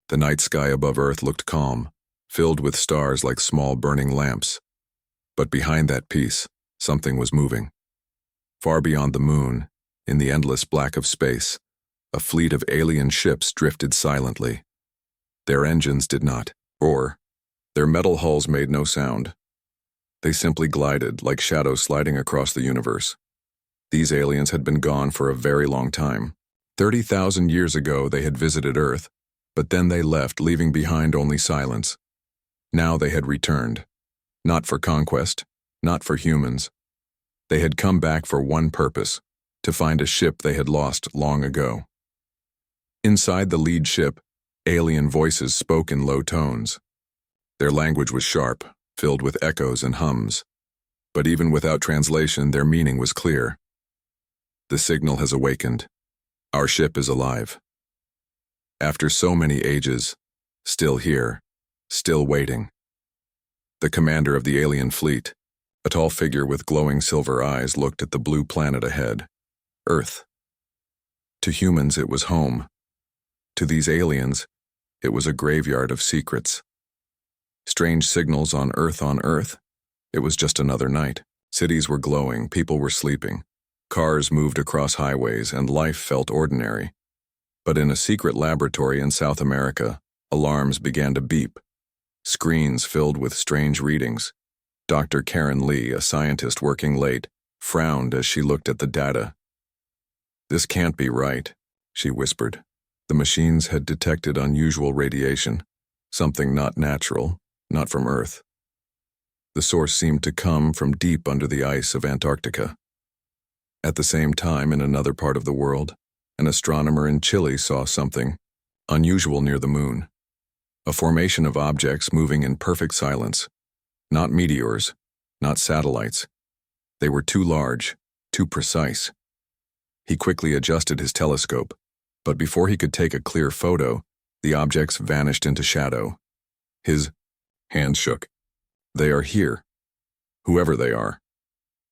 The night sky above Earth looked calm, filled with stars like small burning lamps. But behind that peace, something was moving. Far beyond the moon, in the endless black of space, a fleet of alien ships drifted silently. Their engines did not roar. Their metal hulls made no sound. They simply glided like shadows sliding across the universe. These aliens had been gone for a very long time. 30,000 years ago they had visited Earth, but then they left, leaving behind only silence. Now they had returned. Not for conquest, not for humans. They had come back for one purpose, to find a ship they had lost long ago. Inside the lead ship, alien voices spoke in low tones. Their language was sharp, filled with echoes and hums. But even without translation, their meaning was clear. The signal has awakened. Our ship is alive. After so many ages, still here, still waiting. The commander of the alien fleet, a tall figure with glowing silver eyes, looked at the blue planet ahead, Earth. To humans, it was home. To these aliens, it was a graveyard of secrets. Strange signals on Earth. It was just another night. Cities were glowing, people were sleeping. Cars moved across highways, and life felt ordinary. But in a secret laboratory in South America, alarms began to beep. Screens filled with strange readings. Dr. Karen Lee, a scientist working late, frowned as she looked at the data. "This can't be right," she whispered. The machines had detected unusual radiation, something not natural, not from Earth. The source seemed to come from deep under the ice of Antarctica. At the same time, in another part of the world, an astronomer in Chile saw something unusual near the moon. A formation of objects moving in perfect silence. Not meteors, not satellites. They were too large, too precise. He quickly adjusted his telescope, but before he could take a clear photo, the objects vanished into shadow. His hand shook. They are here. Whoever they are.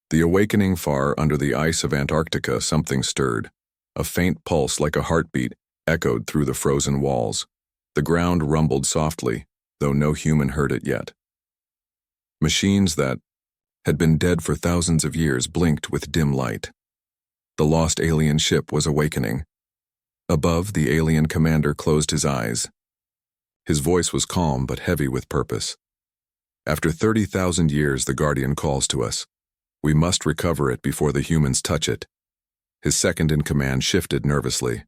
The awakening far under the ice of Antarctica, something stirred. A faint pulse like a heartbeat echoed through the frozen walls. The ground rumbled softly, though no human heard it yet. Machines that had been dead for thousands of years blinked with dim light. The lost alien ship was awakening. Above, the alien commander closed his eyes. His voice was calm but heavy with purpose. "After 30,000 years, the Guardian calls to us. We must recover it before the humans touch it." His second-in-command shifted nervously.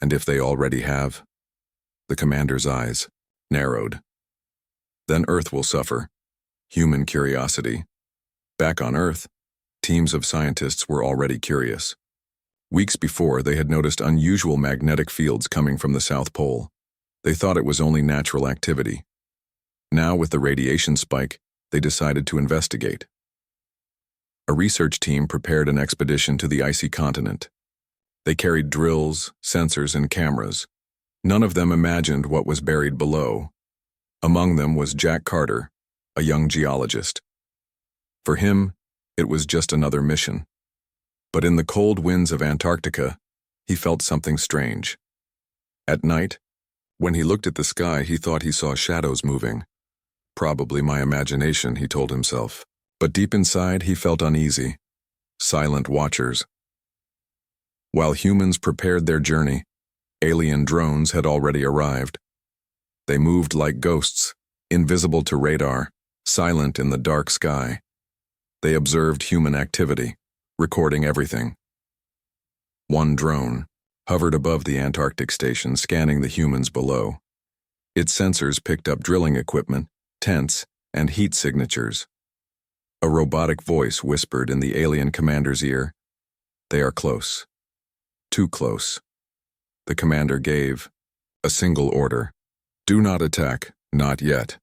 "And if they already have?" The commander's eyes narrowed. "Then Earth will suffer. Human curiosity." Back on Earth, teams of scientists were already curious. Weeks before, they had noticed unusual magnetic fields coming from the South Pole. They thought it was only natural activity. Now, with the radiation spike, they decided to investigate. A research team prepared an expedition to the icy continent. They carried drills, sensors, and cameras. None of them imagined what was buried below. Among them was Jack Carter, a young geologist. For him, it was just another mission. But in the cold winds of Antarctica, he felt something strange. At night, when he looked at the sky, he thought he saw shadows moving. Probably my imagination, he told himself. But deep inside, he felt uneasy. Silent watchers. While humans prepared their journey, alien drones had already arrived. They moved like ghosts, invisible to radar, silent in the dark sky. They observed human activity, recording everything. One drone hovered above the Antarctic station, scanning the humans below. Its sensors picked up drilling equipment, tents, and heat signatures. A robotic voice whispered in the alien commander's ear, "They are close. Too close." The commander gave a single order. "Do not attack, not yet.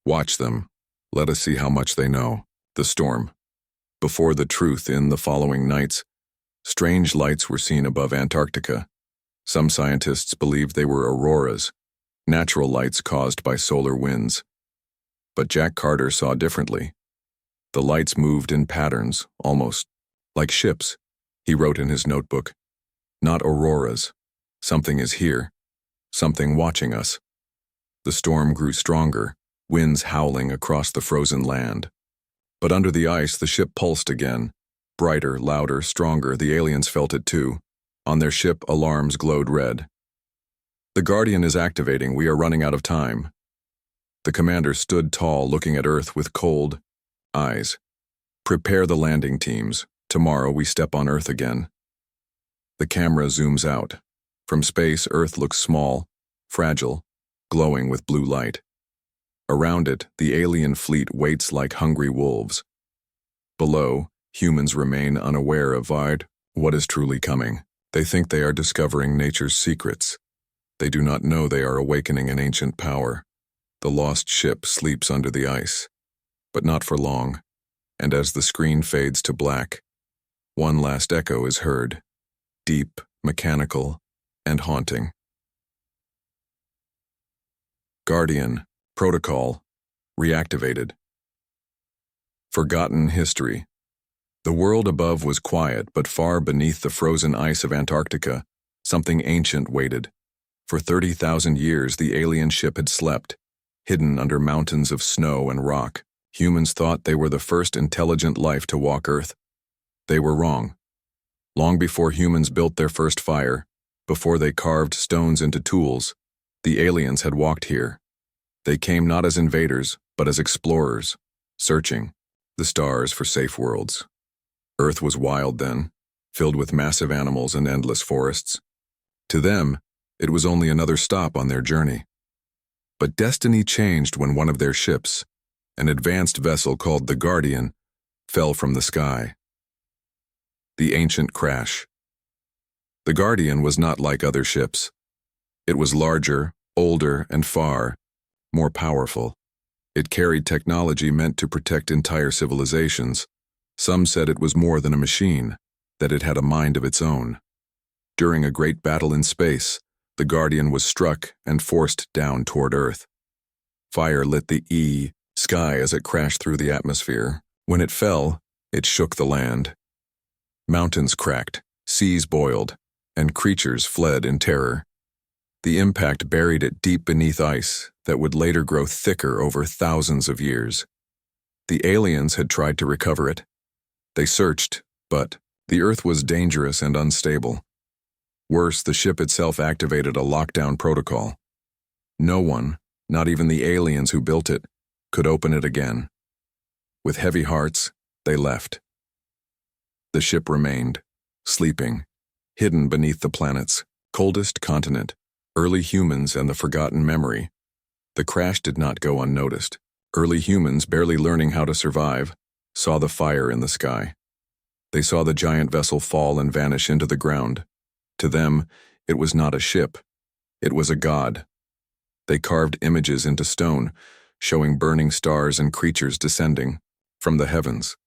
Watch them. Let us see how much they know." The storm. Before the truth, in the following nights, strange lights were seen above Antarctica. Some scientists believed they were auroras, natural lights caused by solar winds. But Jack Carter saw differently. The lights moved in patterns, almost like ships. He wrote in his notebook, "Not auroras. Something is here. something watching us. The storm grew stronger, winds howling across the frozen land. But under the ice, the ship pulsed again. Brighter, louder, stronger, the aliens felt it too. On their ship, alarms glowed red. "The Guardian is activating. We are running out of time." The commander stood tall, looking at Earth with cold eyes. "Prepare the landing teams. Tomorrow we step on Earth again." The camera zooms out. From space, Earth looks small, fragile, glowing with blue light. Around it, the alien fleet waits like hungry wolves. Below, humans remain unaware of what is truly coming. They think they are discovering nature's secrets. They do not know they are awakening an ancient power. The lost ship sleeps under the ice, but not for long, and as the screen fades to black, one last echo is heard, deep, mechanical, and haunting. Guardian, protocol, reactivated. Forgotten history. The world above was quiet, but far beneath the frozen ice of Antarctica, something ancient waited. For 30,000 years, the alien ship had slept, hidden under mountains of snow and rock. Humans thought they were the first intelligent life to walk Earth. They were wrong. Long before humans built their first fire, before they carved stones into tools, the aliens had walked here. They came not as invaders, but as explorers, searching the stars for safe worlds. Earth was wild then, filled with massive animals and endless forests. To them, it was only another stop on their journey. But destiny changed when one of their ships, an advanced vessel called the Guardian, fell from the sky. The ancient crash. The Guardian was not like other ships. It was larger, older, and far more powerful. It carried technology meant to protect entire civilizations. Some said it was more than a machine, that it had a mind of its own. During a great battle in space, the Guardian was struck and forced down toward Earth. Fire lit the sky as it crashed through the atmosphere. When it fell, it shook the land. Mountains cracked, seas boiled, and creatures fled in terror. The impact buried it deep beneath ice that would later grow thicker over thousands of years. The aliens had tried to recover it. They searched, but the Earth was dangerous and unstable. Worse, the ship itself activated a lockdown protocol. No one, not even the aliens who built it, could open it again. With heavy hearts, they left. The ship remained, sleeping, hidden beneath the planet's coldest continent, early humans and the forgotten memory. The crash did not go unnoticed. Early humans, barely learning how to survive, saw the fire in the sky. They saw the giant vessel fall and vanish into the ground. To them, it was not a ship. It was a god. They carved images into stone, showing burning stars and creatures descending from the heavens.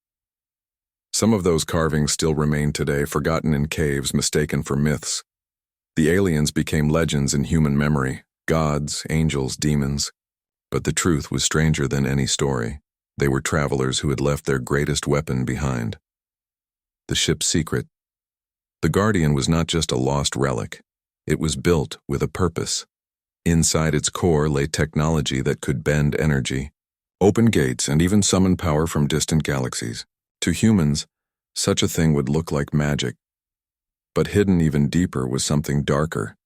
Some of those carvings still remain today, forgotten in caves, mistaken for myths. The aliens became legends in human memory, gods, angels, demons. But the truth was stranger than any story. They were travelers who had left their greatest weapon behind. The ship's secret. The Guardian was not just a lost relic. It was built with a purpose. Inside its core lay technology that could bend energy, open gates, and even summon power from distant galaxies. To humans, such a thing would look like magic. But hidden even deeper was something darker.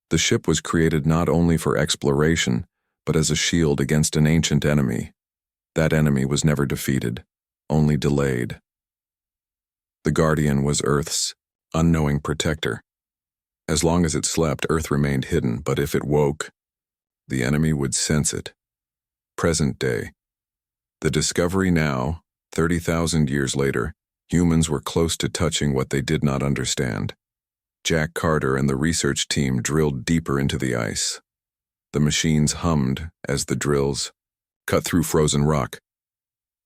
The ship was created not only for exploration, but as a shield against an ancient enemy. That enemy was never defeated, only delayed. The Guardian was Earth's unknowing protector. As long as it slept, Earth remained hidden, but if it woke, the enemy would sense it. Present day. The discovery now, 30,000 years later, humans were close to touching what they did not understand. Jack Carter and the research team drilled deeper into the ice. The machines hummed as the drills cut through frozen rock.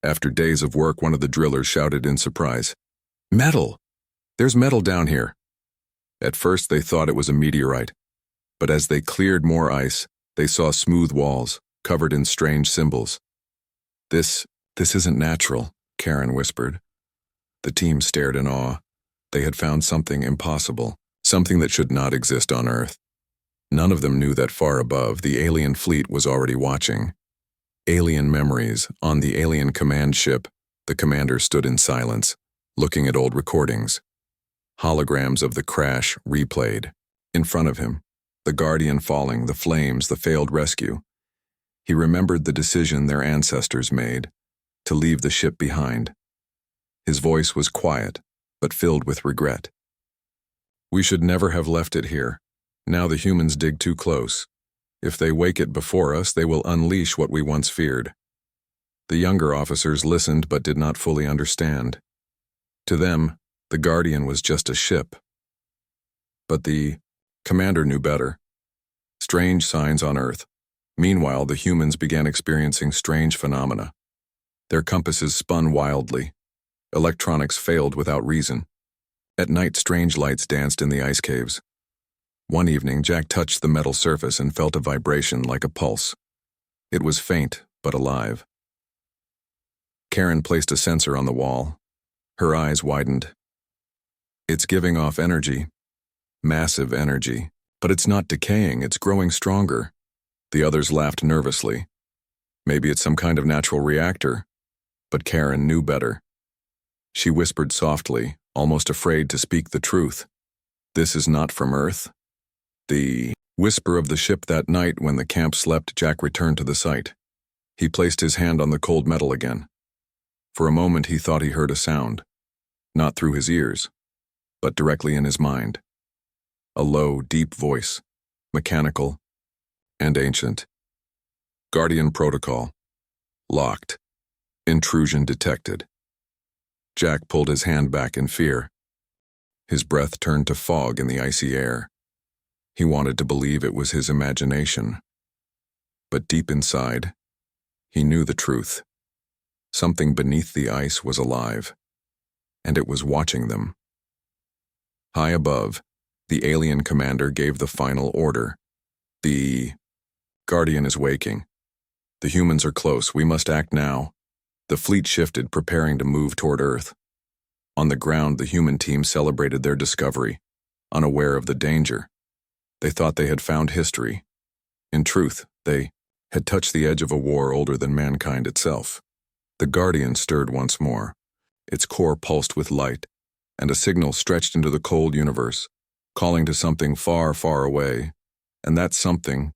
After days of work, one of the drillers shouted in surprise, "Metal! There's metal down here." At first they thought it was a meteorite, but as they cleared more ice, they saw smooth walls, covered in strange symbols. This isn't natural," Karen whispered. The team stared in awe. They had found something impossible, something that should not exist on Earth. None of them knew that far above, the alien fleet was already watching. Alien memories. On the alien command ship, the commander stood in silence, looking at old recordings. Holograms of the crash replayed. In front of him, the Guardian falling, the flames, the failed rescue. He remembered the decision their ancestors made, to leave the ship behind. His voice was quiet, but filled with regret. We should never have left it here. Now the humans dig too close. If they wake it before us, they will unleash what we once feared. The younger officers listened but did not fully understand. To them, the Guardian was just a ship. But the commander knew better. Strange signs on Earth. Meanwhile, the humans began experiencing strange phenomena. Their compasses spun wildly. Electronics failed without reason. At night, strange lights danced in the ice caves. One evening, Jack touched the metal surface and felt a vibration like a pulse. It was faint, but alive. Karen placed a sensor on the wall. Her eyes widened. It's giving off energy. Massive energy. But it's not decaying, it's growing stronger. The others laughed nervously. Maybe it's some kind of natural reactor. But Karen knew better. She whispered softly, almost afraid to speak the truth. This is not from Earth. The whisper of the ship that night when the camp slept, Jack returned to the site. He placed his hand on the cold metal again. For a moment he thought he heard a sound. Not through his ears, but directly in his mind. A low, deep voice, mechanical and ancient. Guardian protocol. Locked. Intrusion detected. Jack pulled his hand back in fear. His breath turned to fog in the icy air. He wanted to believe it was his imagination. But deep inside, he knew the truth. Something beneath the ice was alive, and it was watching them. High above, the alien commander gave the final order. The Guardian is waking. The humans are close. We must act now. The fleet shifted, preparing to move toward Earth. On the ground, the human team celebrated their discovery, unaware of the danger. They thought they had found history. In truth, they had touched the edge of a war older than mankind itself. The Guardian stirred once more. Its core pulsed with light, and a signal stretched into the cold universe, calling to something far, far away, and that something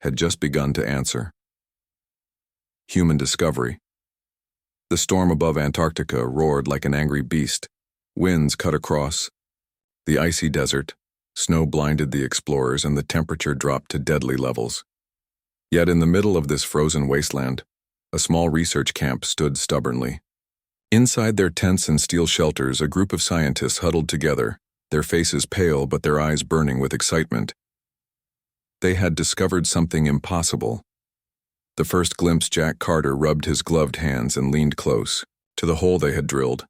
had just begun to answer. Human discovery. The storm above Antarctica roared like an angry beast. Winds cut across the icy desert. Snow blinded the explorers and the temperature dropped to deadly levels. Yet in the middle of this frozen wasteland, a small research camp stood stubbornly. Inside their tents and steel shelters, a group of scientists huddled together, their faces pale but their eyes burning with excitement. They had discovered something impossible. The first glimpse, Jack Carter rubbed his gloved hands and leaned close to the hole they had drilled.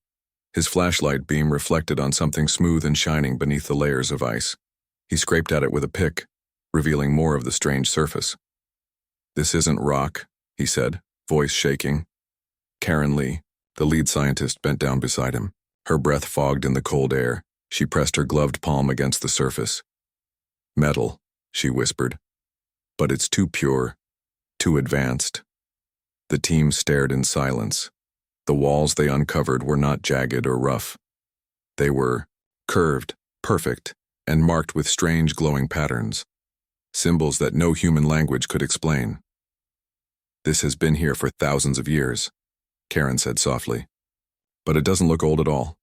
His flashlight beam reflected on something smooth and shining beneath the layers of ice. He scraped at it with a pick, revealing more of the strange surface. This isn't rock, he said, voice shaking. Karen Lee, the lead scientist, bent down beside him. Her breath fogged in the cold air. She pressed her gloved palm against the surface. Metal, she whispered. But it's too pure, too advanced. The team stared in silence. The walls they uncovered were not jagged or rough. They were curved, perfect, and marked with strange glowing patterns, symbols that no human language could explain. This has been here for thousands of years, Karen said softly. But it doesn't look old at all.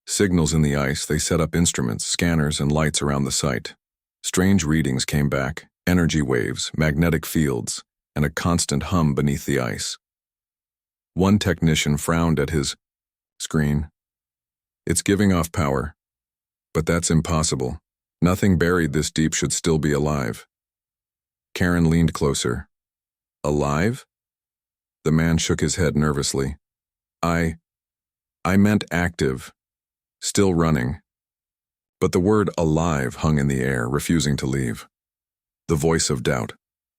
Signals in the ice, they set up instruments, scanners, and lights around the site. Strange readings came back, energy waves, magnetic fields, and a constant hum beneath the ice. One technician frowned at his screen. It's giving off power. But that's impossible. Nothing buried this deep should still be alive. Karen leaned closer. Alive? The man shook his head nervously. I meant active. Still running. But the word alive hung in the air, refusing to leave. The voice of doubt.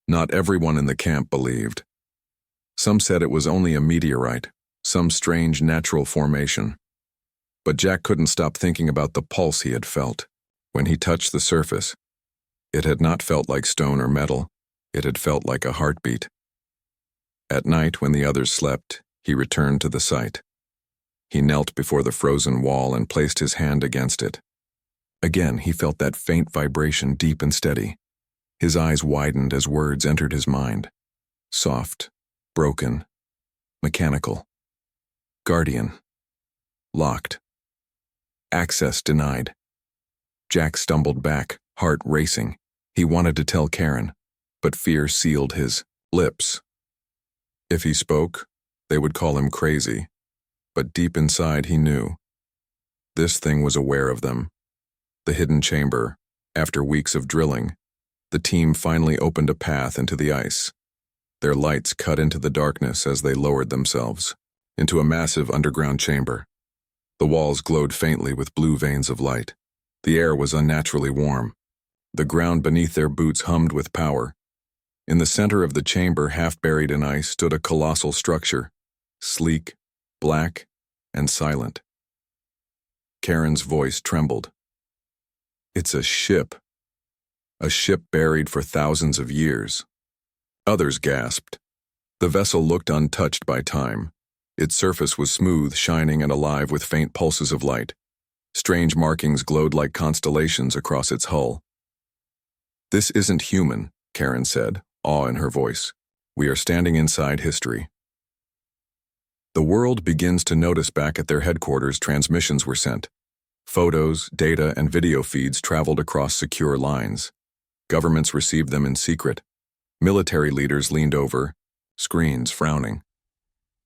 Not everyone in the camp believed. Some said it was only a meteorite, some strange natural formation. But Jack couldn't stop thinking about the pulse he had felt. When he touched the surface, It had not felt like stone or metal. It had felt like a heartbeat. At night, when the others slept, he returned to the site. He knelt before the frozen wall and placed his hand against it. Again, he felt that faint vibration, deep and steady. His eyes widened as words entered his mind. Soft, broken, mechanical. Guardian. Locked. Access denied. Jack stumbled back, heart racing. He wanted to tell Karen, but fear sealed his lips. If he spoke, they would call him crazy, but deep inside he knew. This thing was aware of them. The hidden chamber. After weeks of drilling, the team finally opened a path into the ice. Their lights cut into the darkness as they lowered themselves into a massive underground chamber. The walls glowed faintly with blue veins of light. The air was unnaturally warm. The ground beneath their boots hummed with power. In the center of the chamber, half buried in ice, stood a colossal structure, sleek, black, and silent. Karen's voice trembled. It's a ship. A ship buried for thousands of years. Others gasped. The vessel looked untouched by time. Its surface was smooth, shining, and alive with faint pulses of light. Strange markings glowed like constellations across its hull. This isn't human, Karen said, awe in her voice. We are standing inside history. The world begins to notice. Back at their headquarters, transmissions were sent. Photos, data, and video feeds traveled across secure lines. Governments received them in secret. Military leaders leaned over screens, frowning.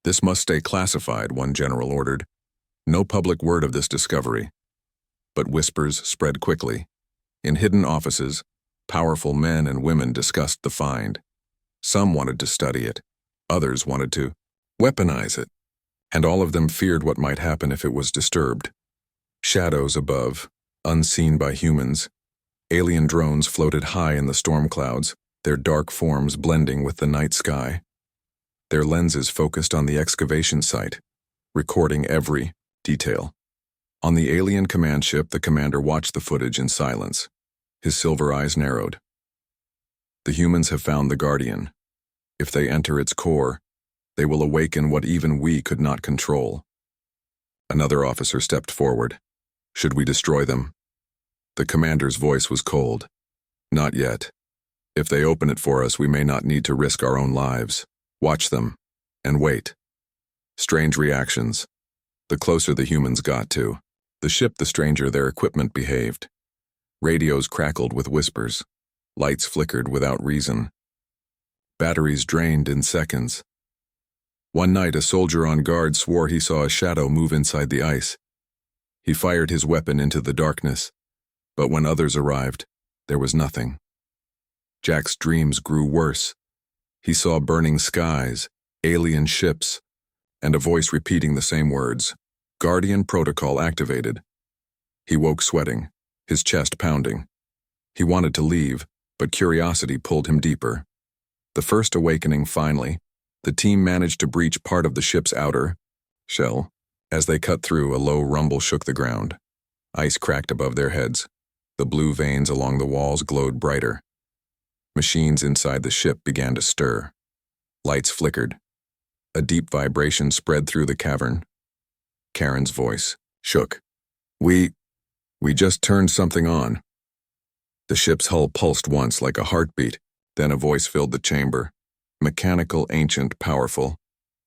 This must stay classified, one general ordered. No public word of this discovery. But whispers spread quickly. In hidden offices, powerful men and women discussed the find. Some wanted to study it. Others wanted to weaponize it. And all of them feared what might happen if it was disturbed. Shadows above, unseen by humans. Alien drones floated high in the storm clouds, their dark forms blending with the night sky. Their lenses focused on the excavation site, recording every detail. On the alien command ship, the commander watched the footage in silence. His silver eyes narrowed. The humans have found the Guardian. If they enter its core, they will awaken what even we could not control. Another officer stepped forward. Should we destroy them? The commander's voice was cold. Not yet. If they open it for us, we may not need to risk our own lives. Watch them, and wait. Strange reactions. The closer the humans got to the ship, the stranger their equipment behaved. Radios crackled with whispers. Lights flickered without reason. Batteries drained in seconds. One night, a soldier on guard swore he saw a shadow move inside the ice. He fired his weapon into the darkness, but when others arrived, there was nothing. Jack's dreams grew worse. He saw burning skies, alien ships, and a voice repeating the same words. Guardian protocol activated. He woke sweating, his chest pounding. He wanted to leave, but curiosity pulled him deeper. The first awakening, finally, the team managed to breach part of the ship's outer shell. As they cut through, a low rumble shook the ground. Ice cracked above their heads. The blue veins along the walls glowed brighter. Machines inside the ship began to stir. Lights flickered. A deep vibration spread through the cavern. Karen's voice shook. We just turned something on. The ship's hull pulsed once like a heartbeat, then a voice filled the chamber. Mechanical, ancient, powerful.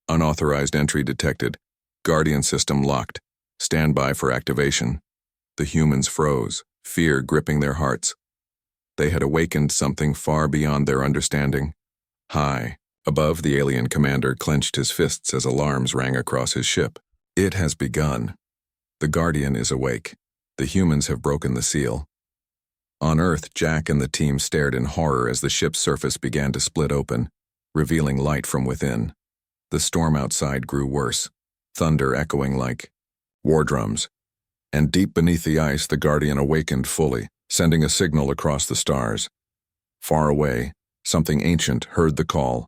Unauthorized entry detected. Guardian system locked. Stand by for activation. The humans froze, fear gripping their hearts. They had awakened something far beyond their understanding. High, above, the alien commander clenched his fists as alarms rang across his ship. It has begun. The Guardian is awake. The humans have broken the seal. On Earth, Jack and the team stared in horror as the ship's surface began to split open, revealing light from within. The storm outside grew worse, thunder echoing like war drums. And deep beneath the ice, the Guardian awakened fully, sending a signal across the stars. Far away, something ancient heard the call.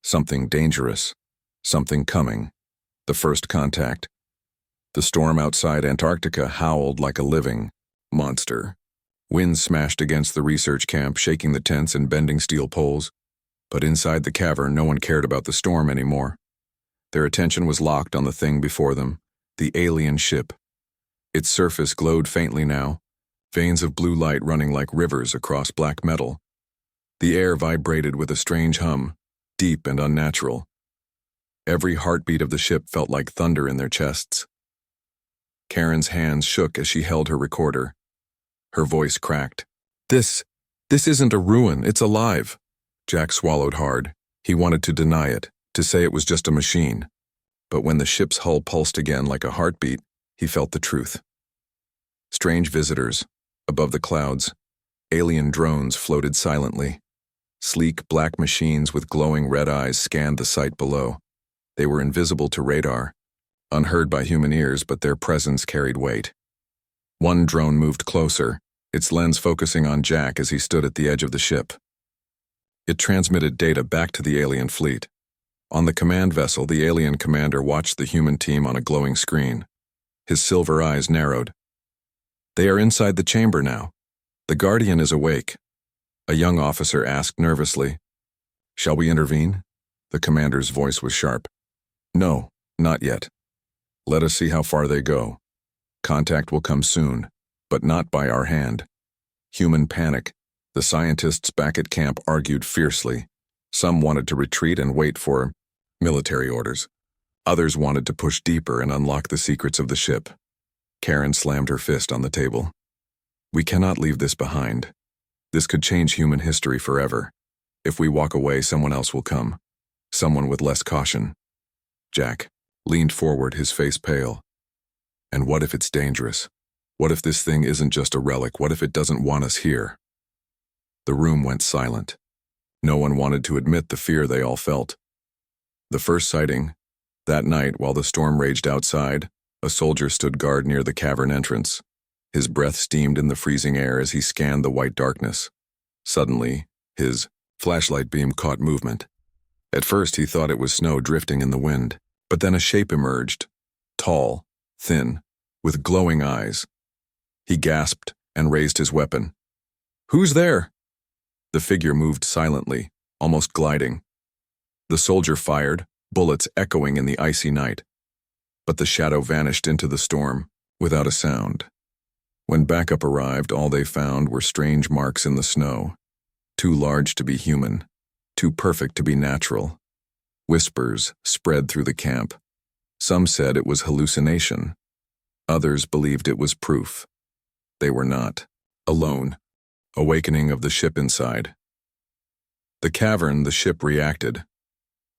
Something dangerous. Something coming. The first contact. The storm outside Antarctica howled like a living monster. Winds smashed against the research camp, shaking the tents and bending steel poles. But inside the cavern, no one cared about the storm anymore. Their attention was locked on the thing before them, the alien ship. Its surface glowed faintly now, veins of blue light running like rivers across black metal. The air vibrated with a strange hum, deep and unnatural. Every heartbeat of the ship felt like thunder in their chests. Karen's hands shook as she held her recorder. Her voice cracked. This isn't a ruin, it's alive." Jack swallowed hard. He wanted to deny it, to say it was just a machine. But when the ship's hull pulsed again like a heartbeat, he felt the truth. Strange visitors. Above the clouds, alien drones floated silently. Sleek black machines with glowing red eyes scanned the site below. They were invisible to radar, unheard by human ears, but their presence carried weight. One drone moved closer, its lens focusing on Jack as he stood at the edge of the ship. It transmitted data back to the alien fleet. On the command vessel, the alien commander watched the human team on a glowing screen. His silver eyes narrowed. "They are inside the chamber now. The Guardian is awake." A young officer asked nervously. "Shall we intervene?" The commander's voice was sharp. "No, not yet. Let us see how far they go. Contact will come soon, but not by our hand." Human panic. The scientists back at camp argued fiercely. Some wanted to retreat and wait for military orders. Others wanted to push deeper and unlock the secrets of the ship. Karen slammed her fist on the table. "We cannot leave this behind. This could change human history forever. If we walk away, someone else will come. Someone with less caution." Jack leaned forward, his face pale. "And what if it's dangerous? What if this thing isn't just a relic? What if it doesn't want us here?" The room went silent. No one wanted to admit the fear they all felt. The first sighting, that night while the storm raged outside, a soldier stood guard near the cavern entrance. His breath steamed in the freezing air as he scanned the white darkness. Suddenly, his flashlight beam caught movement. At first he thought it was snow drifting in the wind, but then a shape emerged, tall, thin, with glowing eyes. He gasped and raised his weapon. "Who's there?" The figure moved silently, almost gliding. The soldier fired, bullets echoing in the icy night. But the shadow vanished into the storm, without a sound. When backup arrived, all they found were strange marks in the snow. Too large to be human, too perfect to be natural. Whispers spread through the camp. Some said it was hallucination. Others believed it was proof. They were not alone. Awakening of the ship inside. The cavern, the ship reacted.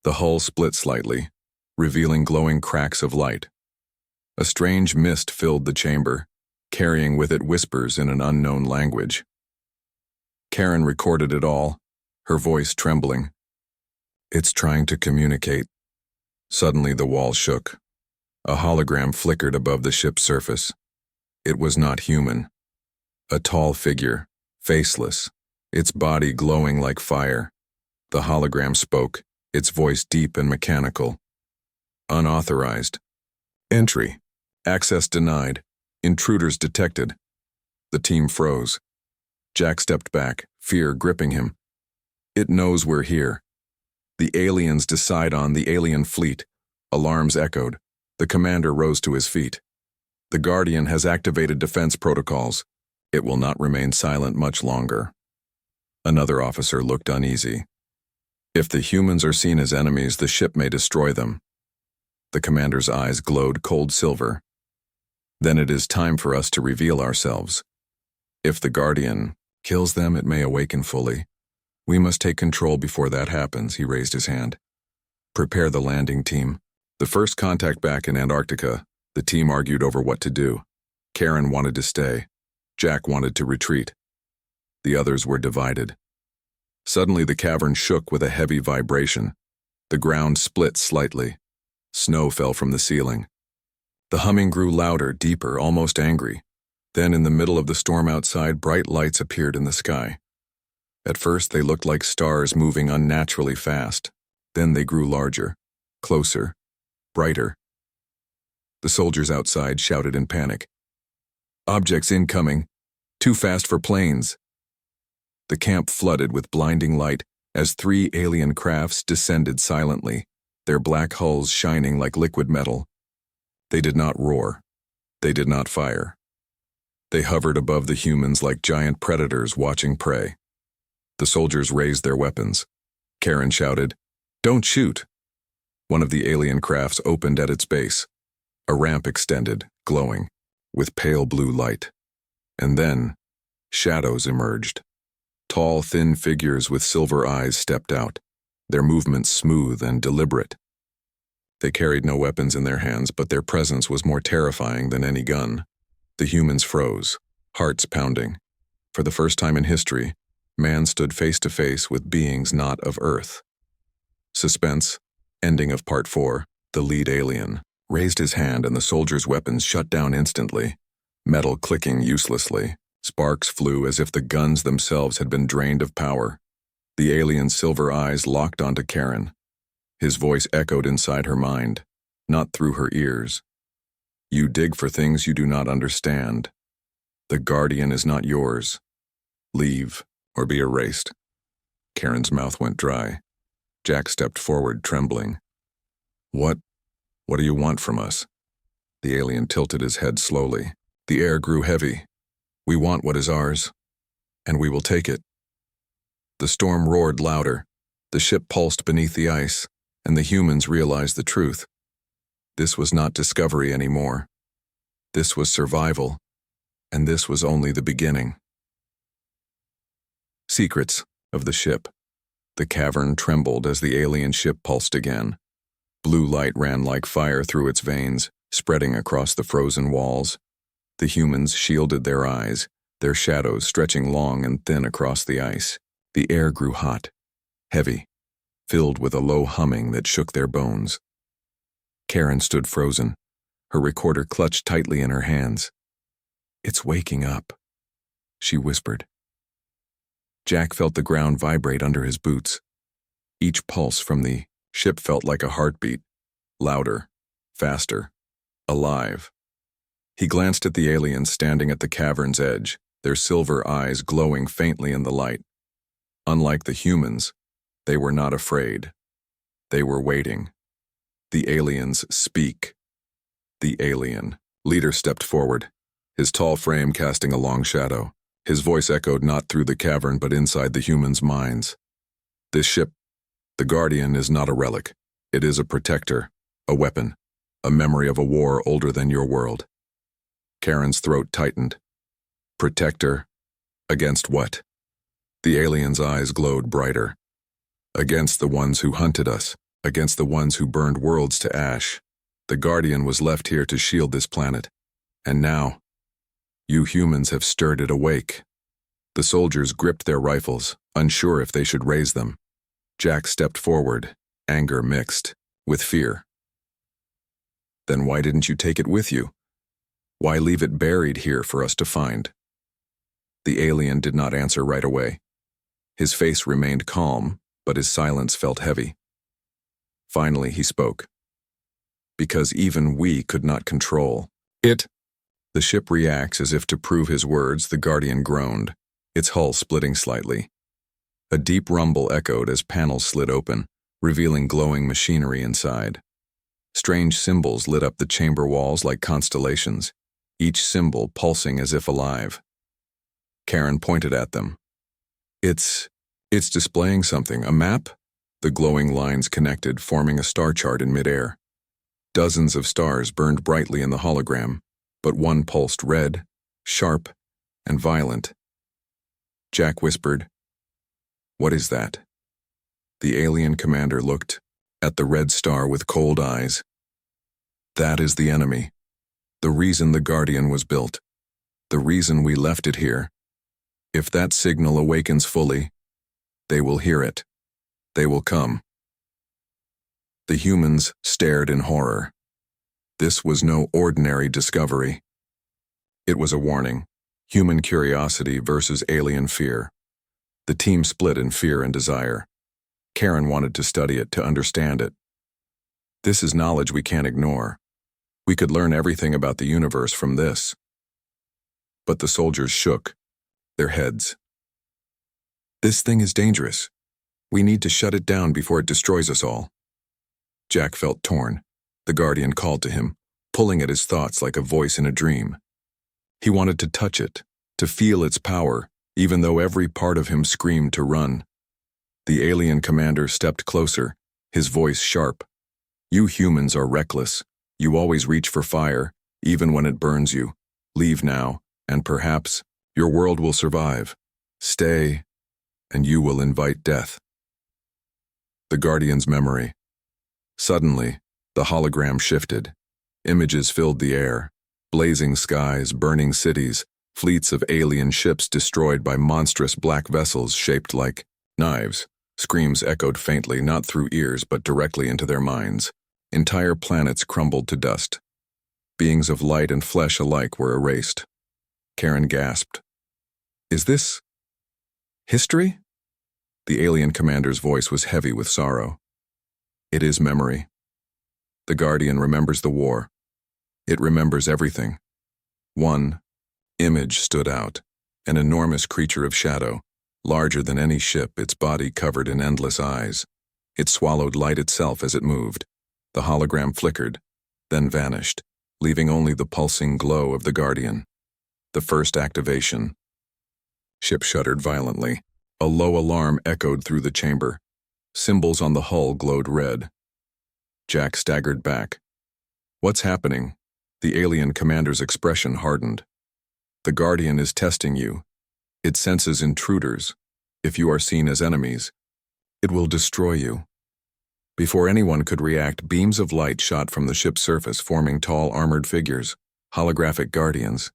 The hull split slightly, revealing glowing cracks of light. A strange mist filled the chamber, carrying with it whispers in an unknown language. Karen recorded it all, her voice trembling. "It's trying to communicate." Suddenly the wall shook. A hologram flickered above the ship's surface. It was not human. A tall figure, faceless, its body glowing like fire. The hologram spoke, its voice deep and mechanical. "Unauthorized. Entry. Access denied. Intruders detected." The team froze. Jack stepped back, fear gripping him. "It knows we're here. The aliens decide on the alien fleet." Alarms echoed. The commander rose to his feet. "The Guardian has activated defense protocols. It will not remain silent much longer." Another officer looked uneasy. "If the humans are seen as enemies, the ship may destroy them." The commander's eyes glowed cold silver. "Then it is time for us to reveal ourselves. If the Guardian kills them, it may awaken fully. We must take control before that happens." He raised his hand. "Prepare the landing team." The first contact back in Antarctica, the team argued over what to do. Karen wanted to stay. Jack wanted to retreat. The others were divided. Suddenly the cavern shook with a heavy vibration. The ground split slightly. Snow fell from the ceiling. The humming grew louder, deeper, almost angry. Then in the middle of the storm outside, bright lights appeared in the sky. At first they looked like stars moving unnaturally fast. Then they grew larger, closer, brighter. The soldiers outside shouted in panic. "Objects incoming." Too fast for planes. The camp flooded with blinding light as 3 alien crafts descended silently, their black hulls shining like liquid metal. They did not roar. They did not fire. They hovered above the humans like giant predators watching prey. The soldiers raised their weapons. Karen shouted, "Don't shoot!" One of the alien crafts opened at its base. A ramp extended, glowing, with pale blue light. And then, shadows emerged. Tall, thin figures with silver eyes stepped out, their movements smooth and deliberate. They carried no weapons in their hands, but their presence was more terrifying than any gun. The humans froze, hearts pounding. For the first time in history, man stood face to face with beings not of Earth. Suspense, ending of Part 4, the lead alien, raised his hand and the soldiers' weapons shut down instantly, metal clicking uselessly. Sparks flew as if the guns themselves had been drained of power. The alien's silver eyes locked onto Karen. His voice echoed inside her mind, not through her ears. "You dig for things you do not understand. The Guardian is not yours. Leave, or be erased." Karen's mouth went dry. Jack stepped forward, trembling. What do you want from us?" The alien tilted his head slowly. The air grew heavy. "We want what is ours, and we will take it." The storm roared louder. The ship pulsed beneath the ice, and the humans realized the truth. This was not discovery anymore. This was survival, and this was only the beginning. Secrets of the ship. The cavern trembled as the alien ship pulsed again. Blue light ran like fire through its veins, spreading across the frozen walls. The humans shielded their eyes, their shadows stretching long and thin across the ice. The air grew hot, heavy, filled with a low humming that shook their bones. Karen stood frozen, her recorder clutched tightly in her hands. "It's waking up," she whispered. Jack felt the ground vibrate under his boots. Each pulse from the ship felt like a heartbeat, louder, faster, alive. He glanced at the aliens standing at the cavern's edge, their silver eyes glowing faintly in the light. Unlike the humans, they were not afraid. They were waiting. The aliens speak. The alien leader stepped forward, his tall frame casting a long shadow. His voice echoed not through the cavern but inside the humans' minds. "This ship, the Guardian, is not a relic. It is a protector, a weapon, a memory of a war older than your world." Karen's throat tightened. "Protector? Against what?" The alien's eyes glowed brighter. "Against the ones who hunted us, against the ones who burned worlds to ash. The Guardian was left here to shield this planet. And now, you humans have stirred it awake." The soldiers gripped their rifles, unsure if they should raise them. Jack stepped forward, anger mixed with fear. "Then why didn't you take it with you? Why leave it buried here for us to find?" The alien did not answer right away. His face remained calm, but his silence felt heavy. Finally, he spoke. "Because even we could not control it." The ship reacts as if to prove his words. The Guardian groaned, its hull splitting slightly. A deep rumble echoed as panels slid open, revealing glowing machinery inside. Strange symbols lit up the chamber walls like constellations, each symbol pulsing as if alive. Karen pointed at them. It's displaying something, a map?" The glowing lines connected, forming a star chart in midair. Dozens of stars burned brightly in the hologram, but one pulsed red, sharp, and violent. Jack whispered, "What is that?" The alien commander looked at the red star with cold eyes. "That is the enemy. The reason the Guardian was built. The reason we left it here. If that signal awakens fully, they will hear it. They will come." The humans stared in horror. This was no ordinary discovery. It was a warning. Human curiosity versus alien fear. The team split in fear and desire. Karen wanted to study it, to understand it. "This is knowledge we can't ignore. We could learn everything about the universe from this." But the soldiers shook, their heads. "This thing is dangerous. We need to shut it down before it destroys us all." Jack felt torn. The Guardian called to him, pulling at his thoughts like a voice in a dream. He wanted to touch it, to feel its power, even though every part of him screamed to run. The alien commander stepped closer, his voice sharp. "You humans are reckless. You always reach for fire, even when it burns you. Leave now, and perhaps your world will survive. Stay, and you will invite death." The Guardian's memory. Suddenly, the hologram shifted. Images filled the air. Blazing skies, burning cities, fleets of alien ships destroyed by monstrous black vessels shaped like knives. Screams echoed faintly, not through ears but directly into their minds. Entire planets crumbled to dust. Beings of light and flesh alike were erased. Karen gasped. "Is this history?" The alien commander's voice was heavy with sorrow. "It is memory. The Guardian remembers the war. It remembers everything." One image stood out, an enormous creature of shadow, larger than any ship, its body covered in endless eyes. It swallowed light itself as it moved. The hologram flickered, then vanished, leaving only the pulsing glow of the Guardian. The first activation. Ship shuddered violently. A low alarm echoed through the chamber. Symbols on the hull glowed red. Jack staggered back. "What's happening?" The alien commander's expression hardened. "The Guardian is testing you. It senses intruders. If you are seen as enemies, it will destroy you." Before anyone could react, beams of light shot from the ship's surface, forming tall armored figures, holographic guardians.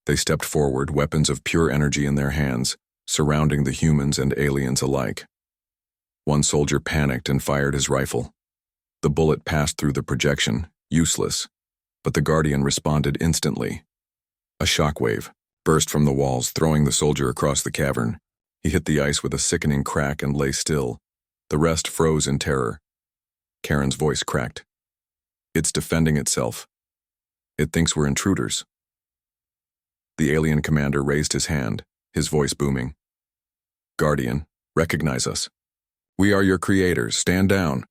They stepped forward, weapons of pure energy in their hands, surrounding the humans and aliens alike. One soldier panicked and fired his rifle. The bullet passed through the projection, useless, but the Guardian responded instantly. A shockwave burst from the walls, throwing the soldier across the cavern. He hit the ice with a sickening crack and lay still. The rest froze in terror. Karen's voice cracked. "It's defending itself. It thinks we're intruders." The alien commander raised his hand, his voice booming. "Guardian, recognize us. We are your creators. Stand down."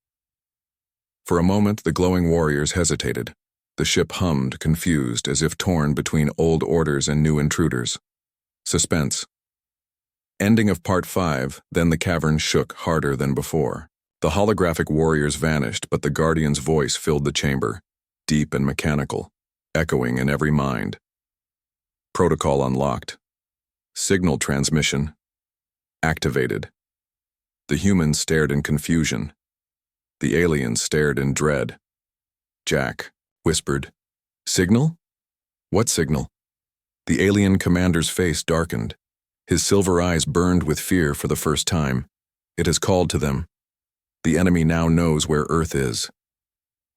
For a moment, the glowing warriors hesitated. The ship hummed, confused, as if torn between old orders and new intruders. Suspense. Ending of Part 5, then the cavern shook harder than before. The holographic warriors vanished, but the Guardian's voice filled the chamber, deep and mechanical, echoing in every mind. Protocol unlocked. Signal transmission activated. The humans stared in confusion. The aliens stared in dread. Jack whispered, "Signal? What signal?" The alien commander's face darkened. His silver eyes burned with fear for the first time. "It has called to them. The enemy now knows where Earth is."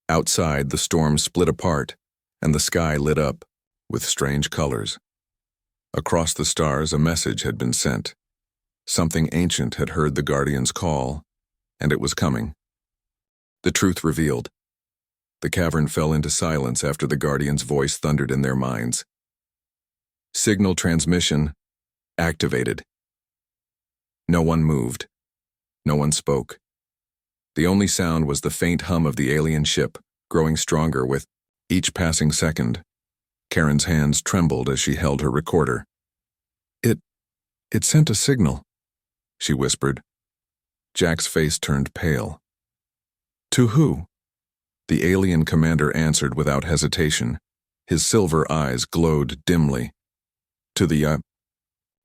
Outside, the storm split apart, and the sky lit up with strange colors. Across the stars, a message had been sent. Something ancient had heard the Guardian's call, and it was coming. The truth revealed. The cavern fell into silence after the Guardian's voice thundered in their minds. Signal transmission activated. No one moved. No one spoke. The only sound was the faint hum of the alien ship, growing stronger with each passing second. Karen's hands trembled as she held her recorder. It sent a signal," she whispered. Jack's face turned pale. "To who?" The alien commander answered without hesitation. His silver eyes glowed dimly. "To the,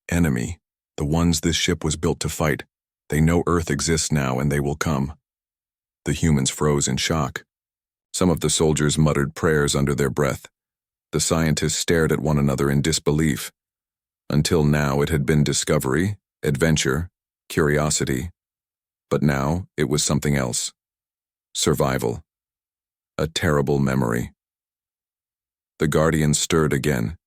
enemy, the ones this ship was built to fight. They know Earth exists now and they will come." The humans froze in shock. Some of the soldiers muttered prayers under their breath. The scientists stared at one another in disbelief. Until now it had been discovery, adventure, curiosity. But now it was something else. Survival. A terrible memory. The Guardian stirred again.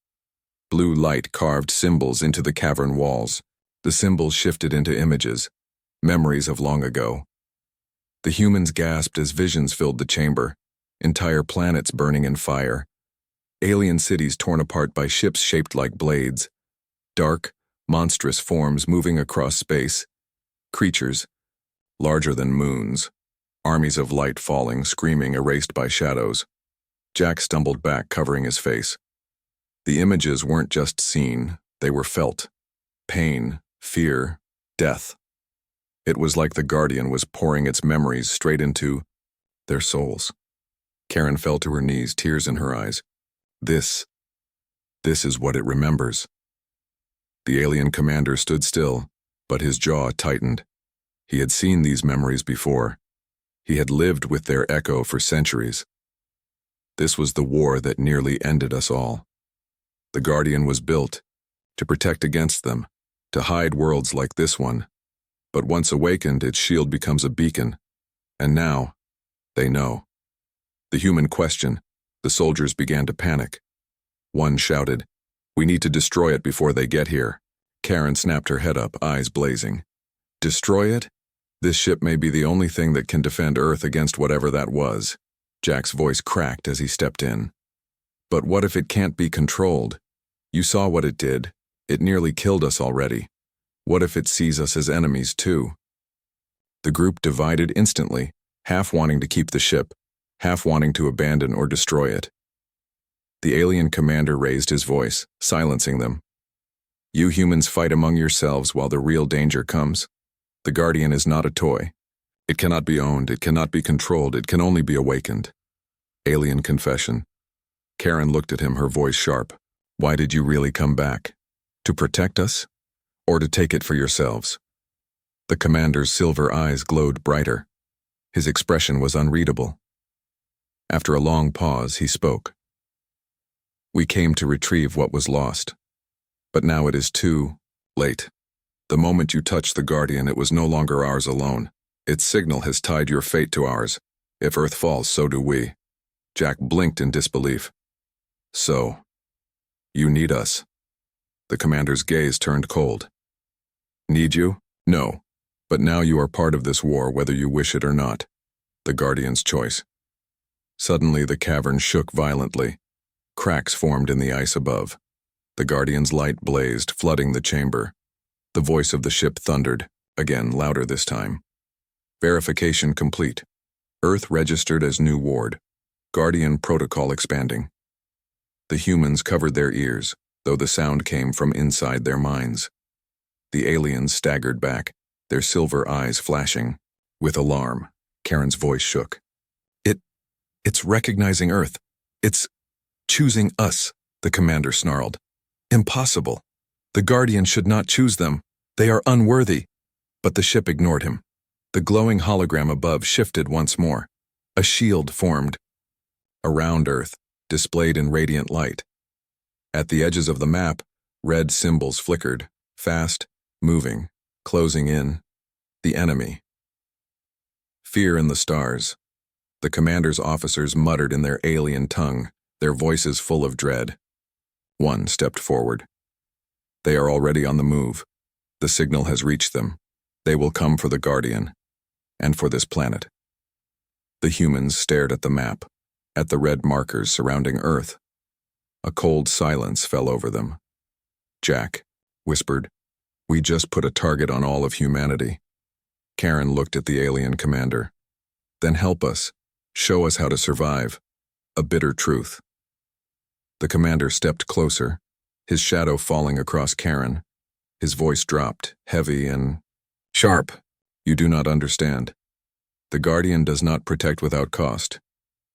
Blue light carved symbols into the cavern walls. The symbols shifted into images, memories of long ago. The humans gasped as visions filled the chamber, entire planets burning in fire, alien cities torn apart by ships shaped like blades, dark, monstrous forms moving across space, creatures, larger than moons, armies of light falling, screaming, erased by shadows. Jack stumbled back, covering his face. The images weren't just seen, they were felt. Pain, fear, death. It was like the Guardian was pouring its memories straight into their souls. Karen fell to her knees, tears in her eyes. This is what it remembers. The alien commander stood still, but his jaw tightened. He had seen these memories before. He had lived with their echo for centuries. This was the war that nearly ended us all. The Guardian was built to protect against them, to hide worlds like this one. But once awakened, its shield becomes a beacon. And now, they know. The human question, the soldiers began to panic. One shouted, "We need to destroy it before they get here." Karen snapped her head up, eyes blazing. Destroy it? This ship may be the only thing that can defend Earth against whatever that was. Jack's voice cracked as he stepped in. But what if it can't be controlled? You saw what it did. It nearly killed us already. What if it sees us as enemies too? The group divided instantly, half wanting to keep the ship, half wanting to abandon or destroy it. The alien commander raised his voice, silencing them. You humans fight among yourselves while the real danger comes. The Guardian is not a toy. It cannot be owned, it cannot be controlled, it can only be awakened. Alien confession. Karen looked at him, her voice sharp. Why did you really come back? To protect us? Or to take it for yourselves? The commander's silver eyes glowed brighter. His expression was unreadable. After a long pause, he spoke. We came to retrieve what was lost. But now it is too late. The moment you touched the Guardian, it was no longer ours alone. Its signal has tied your fate to ours. If Earth falls, so do we. Jack blinked in disbelief. So, you need us. The commander's gaze turned cold. Need you? No. But now you are part of this war, whether you wish it or not. The Guardian's choice. Suddenly the cavern shook violently. Cracks formed in the ice above. The Guardian's light blazed, flooding the chamber. The voice of the ship thundered, again louder this time. Verification complete. Earth registered as new ward. Guardian protocol expanding. The humans covered their ears, though the sound came from inside their minds. The aliens staggered back, their silver eyes flashing. With alarm, Karen's voice shook. It's recognizing Earth. It's choosing us, the commander snarled. Impossible. The Guardian should not choose them. They are unworthy. But the ship ignored him. The glowing hologram above shifted once more. A shield formed around Earth, displayed in radiant light. At the edges of the map, red symbols flickered, fast, moving, closing in. The enemy. Fear in the stars. The commander's officers muttered in their alien tongue, their voices full of dread. One stepped forward. They are already on the move. The signal has reached them. They will come for the Guardian, and for this planet. The humans stared at the map, at the red markers surrounding Earth. A cold silence fell over them. Jack whispered, "We just put a target on all of humanity." Karen looked at the alien commander. "Then help us. Show us how to survive." A bitter truth. The commander stepped closer, his shadow falling across Karen. His voice dropped, heavy and sharp. "You do not understand. The Guardian does not protect without cost.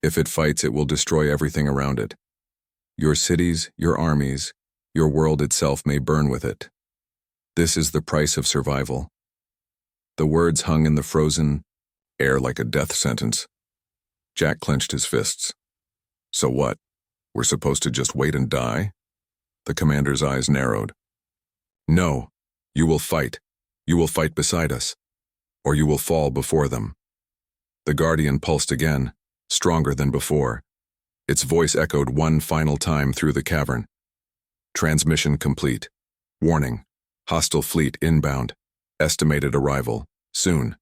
If it fights, it will destroy everything around it. Your cities, your armies, your world itself may burn with it. This is the price of survival." The words hung in the frozen air like a death sentence. Jack clenched his fists. "So what? We're supposed to just wait and die?" The commander's eyes narrowed. "No, you will fight. You will fight beside us. Or you will fall before them." The Guardian pulsed again, stronger than before. Its voice echoed one final time through the cavern. Transmission complete. Warning. Hostile fleet inbound. Estimated arrival soon.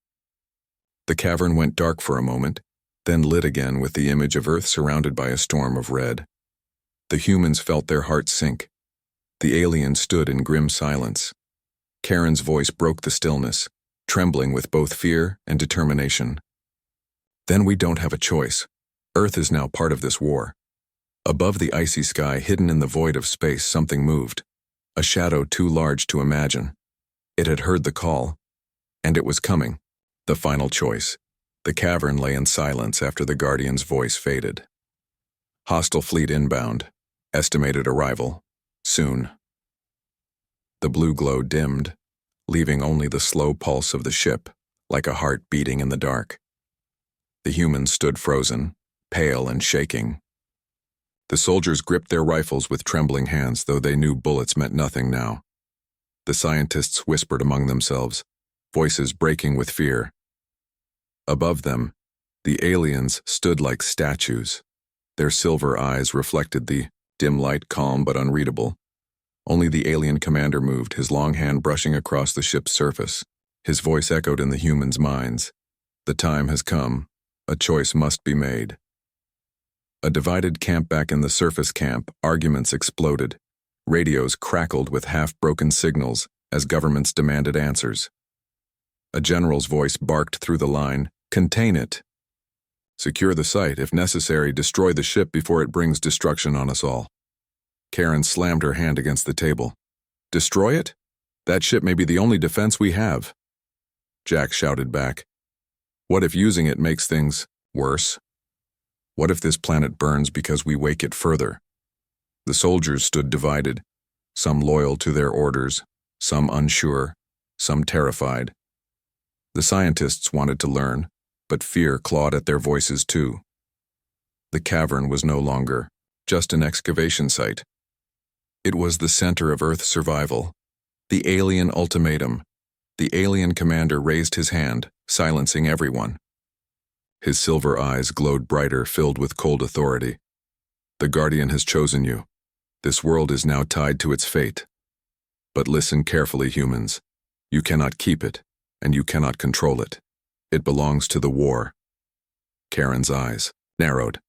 The cavern went dark for a moment, then lit again with the image of Earth surrounded by a storm of red. The humans felt their hearts sink. The aliens stood in grim silence, Karen's voice broke the stillness, trembling with both fear and determination. Then we don't have a choice. Earth is now part of this war. Above the icy sky, hidden in the void of space, something moved. A shadow too large to imagine. It had heard the call, and it was coming. The final choice. The cavern lay in silence after the Guardian's voice faded. Hostile fleet inbound. Estimated arrival. Soon. The blue glow dimmed, leaving only the slow pulse of the ship, like a heart beating in the dark. The humans stood frozen, pale and shaking. The soldiers gripped their rifles with trembling hands, though they knew bullets meant nothing now. The scientists whispered among themselves, voices breaking with fear. Above them, the aliens stood like statues. Their silver eyes reflected the dim light, calm but unreadable. Only the alien commander moved, his long hand brushing across the ship's surface. His voice echoed in the humans' minds. The time has come. A choice must be made. A divided camp back in the surface camp, arguments exploded. Radios crackled with half-broken signals as governments demanded answers. A general's voice barked through the line, "Contain it. Secure the site. If necessary, destroy the ship before it brings destruction on us all." Karen slammed her hand against the table. "Destroy it? That ship may be the only defense we have." Jack shouted back. "What if using it makes things worse? What if this planet burns because we wake it further?" The soldiers stood divided, some loyal to their orders, some unsure, some terrified. The scientists wanted to learn, but fear clawed at their voices too. The cavern was no longer just an excavation site. It was the center of Earth's survival, the alien ultimatum. The alien commander raised his hand, silencing everyone. His silver eyes glowed brighter, filled with cold authority. "The Guardian has chosen you. This world is now tied to its fate. But listen carefully, humans. You cannot keep it, and you cannot control it. It belongs to the war." Karen's eyes narrowed.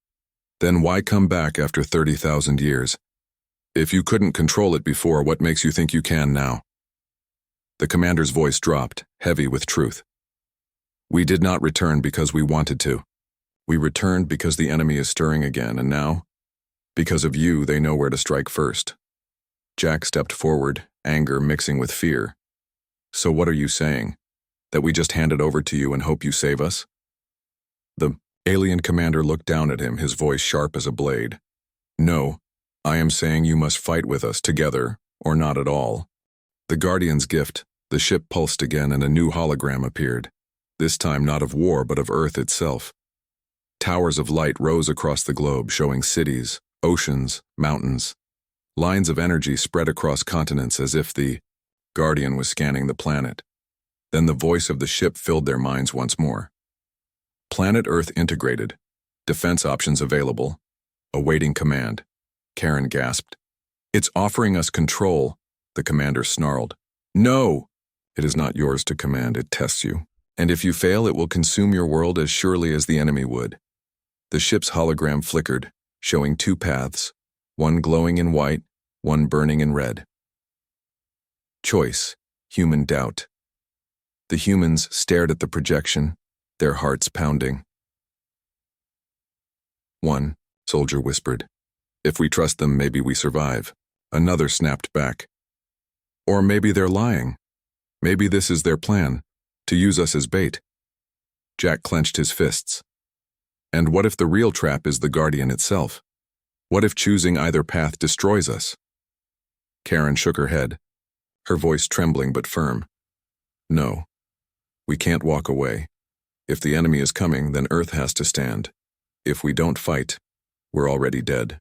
"Then why come back after 30,000 years? If you couldn't control it before, what makes you think you can now?" The commander's voice dropped, heavy with truth. "We did not return because we wanted to. We returned because the enemy is stirring again, and now, because of you, they know where to strike first." Jack stepped forward, anger mixing with fear. "So what are you saying? That we just hand it over to you and hope you save us?" The alien commander looked down at him, his voice sharp as a blade. "No, I am saying you must fight with us together, or not at all." The Guardian's gift, the ship pulsed again and a new hologram appeared, this time not of war but of Earth itself. Towers of light rose across the globe, showing cities, oceans, mountains. Lines of energy spread across continents as if the Guardian was scanning the planet. Then the voice of the ship filled their minds once more. "Planet Earth integrated. Defense options available. Awaiting command." Karen gasped. "It's offering us control," the commander snarled. "No! It is not yours to command, it tests you. And if you fail, it will consume your world as surely as the enemy would." The ship's hologram flickered, showing two paths, one glowing in white, one burning in red. Choice, human doubt. The humans stared at the projection, their hearts pounding. "One," soldier whispered. "If we trust them, maybe we survive." Another snapped back. "Or maybe they're lying. Maybe this is their plan, to use us as bait." Jack clenched his fists. "And what if the real trap is the Guardian itself? What if choosing either path destroys us?" Karen shook her head, her voice trembling but firm. "No, we can't walk away. If the enemy is coming, then Earth has to stand. If we don't fight, we're already dead."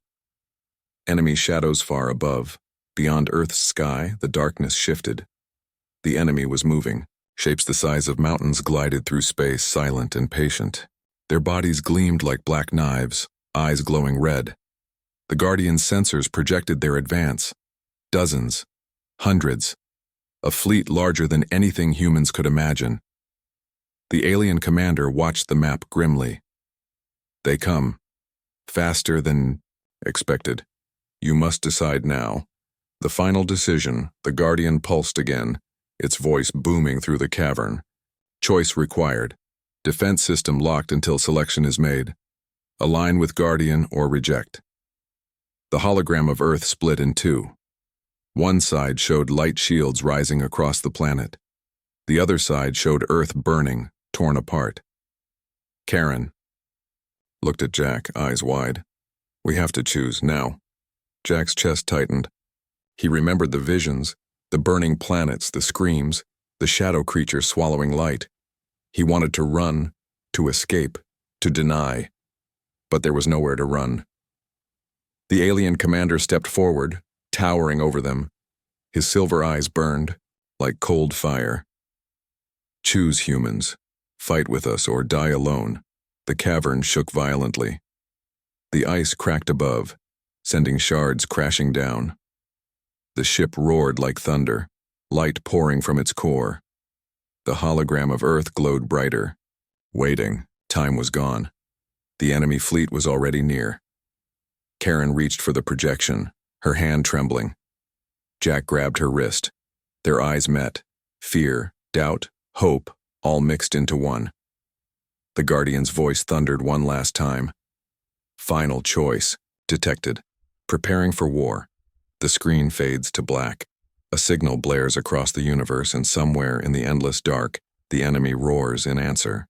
Enemy shadows far above. Beyond Earth's sky, the darkness shifted. The enemy was moving. Shapes the size of mountains glided through space, silent and patient. Their bodies gleamed like black knives, eyes glowing red. The Guardian's sensors projected their advance. Dozens, hundreds, a fleet larger than anything humans could imagine. The alien commander watched the map grimly. "They come. Faster than expected. You must decide now." The final decision, the Guardian pulsed again, its voice booming through the cavern. Choice required. Defense system locked until selection is made. Align with Guardian or reject. The hologram of Earth split in two. One side showed light shields rising across the planet. The other side showed Earth burning, torn apart. Karen looked at Jack, eyes wide. We have to choose now. Jack's chest tightened. He remembered the visions, the burning planets, the screams, the shadow creatures swallowing light. He wanted to run, to escape, to deny. But there was nowhere to run. The alien commander stepped forward, towering over them. His silver eyes burned, like cold fire. Choose, humans. Fight with us or die alone. The cavern shook violently. The ice cracked above, sending shards crashing down. The ship roared like thunder, light pouring from its core. The hologram of Earth glowed brighter. Waiting, time was gone. The enemy fleet was already near. Karen reached for the projection, her hand trembling. Jack grabbed her wrist. Their eyes met. Fear, doubt, hope, all mixed into one. The Guardian's voice thundered one last time. Final choice, detected. Preparing for war. The screen fades to black. A signal blares across the universe, and somewhere in the endless dark, the enemy roars in answer.